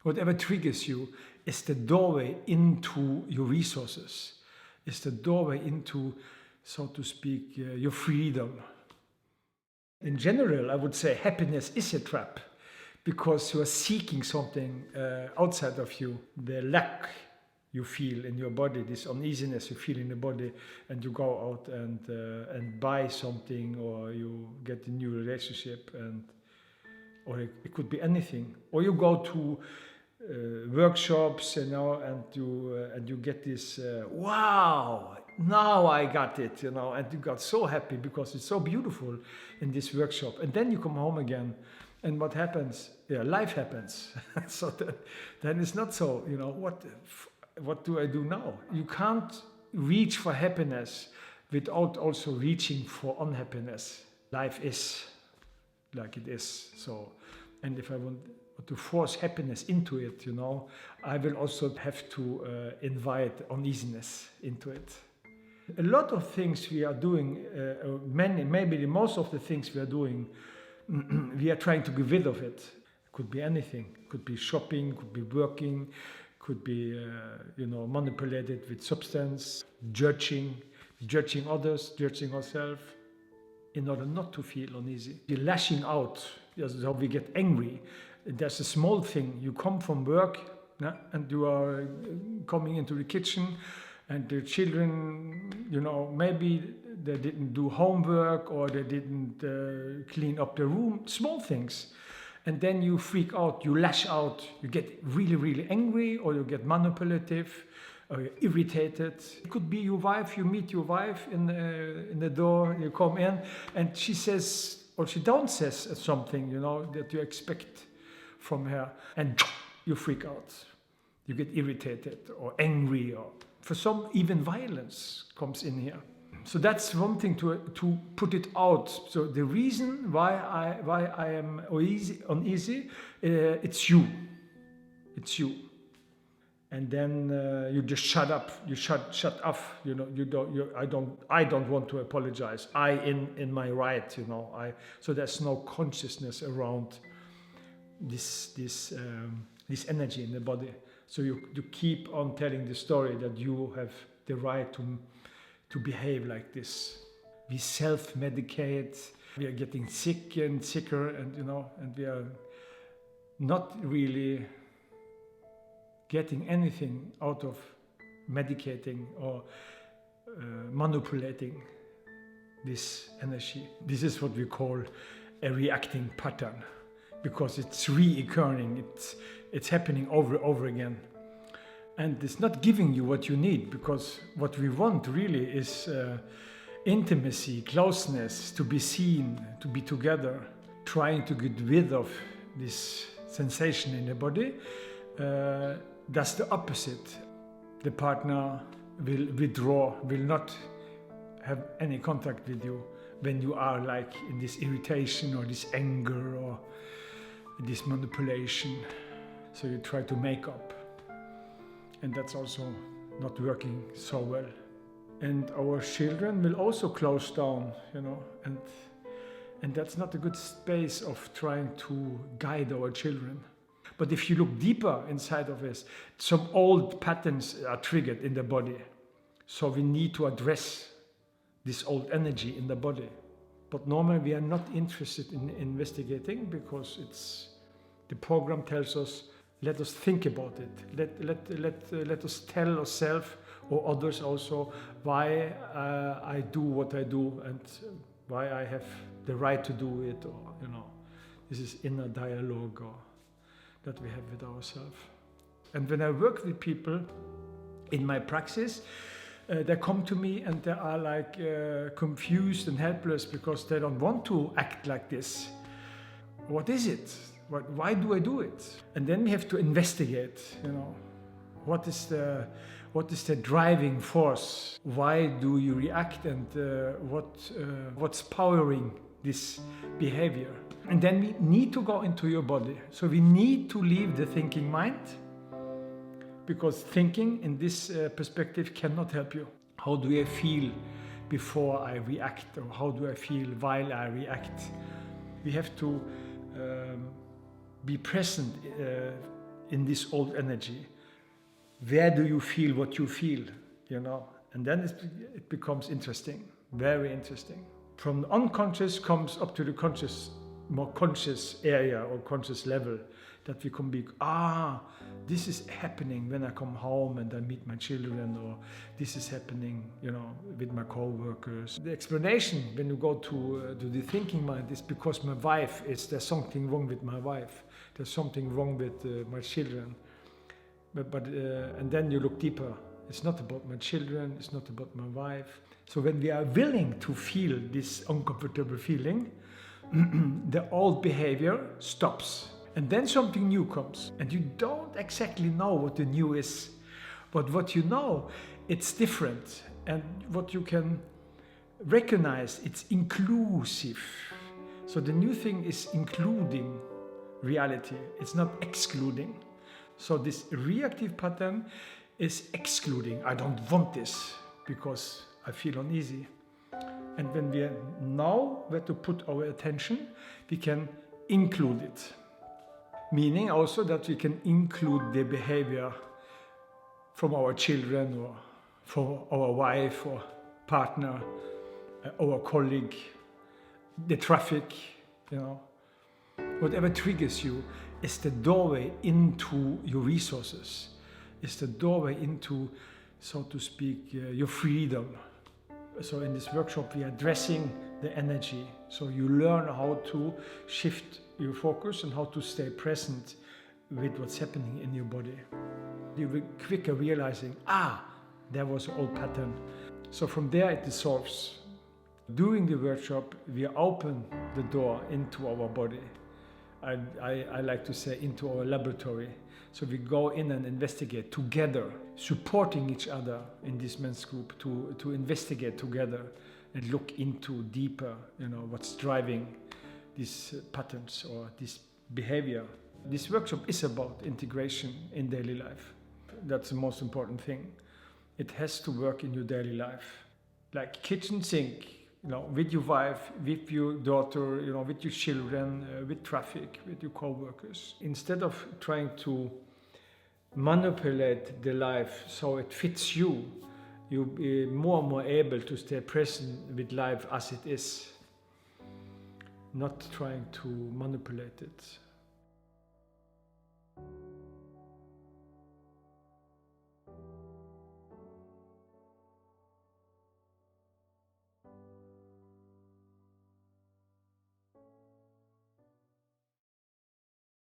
Whatever triggers you is the doorway into your resources, is the doorway into, so to speak, your freedom. In general, I would say happiness is a trap because you are seeking something outside of you. The lack you feel in your body, this uneasiness you feel in the body, and you go out and buy something, or you get a new relationship, or it could be anything, or you go to workshops, and you get this wow, now I got it, and you got so happy because it's so beautiful in this workshop, and then you come home again, and what happens? Yeah, life happens. So then it's not so. What do I do now? You can't reach for happiness without also reaching for unhappiness. Life is like it is. So, and if I want to force happiness into it, I will also have to invite uneasiness into it. A lot of things we are doing, maybe most of the things we are doing, we are trying to get rid of it. Could be anything. Could be shopping, could be working, could be, manipulated with substance, judging others, judging ourselves, in order not to feel uneasy. You're lashing out, that's how we get angry. There's a small thing, you come from work, and you are coming into the kitchen, and the children, maybe they didn't do homework, or they didn't clean up the room, small things. And then you freak out, you lash out, you get really, really angry, or you get manipulative, or you're irritated. It could be your wife, you meet your wife in the door, you come in, and she says, or she don't says something, that you expect from her, and you freak out. You get irritated or angry, or for some, even violence comes in here. So that's one thing to put it out. So the reason why I am uneasy, it's you. It's you. And then you just shut up. You shut off. I don't want to apologize. I in my right. So there's no consciousness around this energy in the body. So you keep on telling the story that you have the right to behave like this. We self-medicate, we are getting sick and sicker, and we are not really getting anything out of medicating or manipulating this energy. This is what we call a reacting pattern, because it's reoccurring, it's happening over and over again. And it's not giving you what you need, because what we want really is intimacy, closeness, to be seen, to be together. Trying to get rid of this sensation in the body, that's the opposite. The partner will withdraw, will not have any contact with you when you are like in this irritation or this anger or this manipulation. So you try to make up. And that's also not working so well. And our children will also close down, and that's not a good space of trying to guide our children. But if you look deeper inside of us, some old patterns are triggered in the body. So we need to address this old energy in the body. But normally we are not interested in investigating, because the program tells us, let us think about it. Let us tell ourselves or others also why I do what I do and why I have the right to do it, or this is inner dialogue that we have with ourselves. And when I work with people in my praxis, they come to me and they are like confused and helpless because they don't want to act like this. What is it? Why do I do it? And then we have to investigate, what is the driving force? Why do you react, and what's powering this behavior? And then we need to go into your body. So we need to leave the thinking mind, because thinking in this perspective cannot help you. How do I feel before I react, or how do I feel while I react? We have to be present in this old energy? Where do you feel what you feel, you know? And then it becomes interesting, very interesting. From the unconscious comes up to the conscious, more conscious area or conscious level, that we can be, this is happening when I come home and I meet my children, or this is happening, you know, with my co-workers. The explanation when you go to the thinking mind is because my wife there's something wrong with my wife. There's something wrong with my children. And then you look deeper. It's not about my children, it's not about my wife. So when we are willing to feel this uncomfortable feeling, the old behavior stops. And then something new comes. And you don't exactly know what the new is. But what you know, it's different. And what you can recognize, it's inclusive. So the new thing is including reality. It's not excluding. So this reactive pattern is excluding. I don't want this because I feel uneasy. And when we know where to put our attention, we can include it. Meaning also that we can include the behavior from our children or from our wife or partner, our colleague, the traffic, you know. Whatever triggers you is the doorway into your resources. It's the doorway into, so to speak, your freedom. So in this workshop we are addressing the energy. So you learn how to shift your focus and how to stay present with what's happening in your body. You will quicker realizing, there was an old pattern. So from there it dissolves. During the workshop we open the door into our body. I like to say into our laboratory. So we go in and investigate together, supporting each other in this men's group to investigate together and look into deeper, you know, what's driving these patterns or this behavior. This workshop is about integration in daily life. That's the most important thing. It has to work in your daily life. Like kitchen sink, you know, with your wife, with your daughter, you know, with your children, with traffic, with your co-workers. Instead of trying to manipulate the life so it fits you, you'll be more and more able to stay present with life as it is, not trying to manipulate it.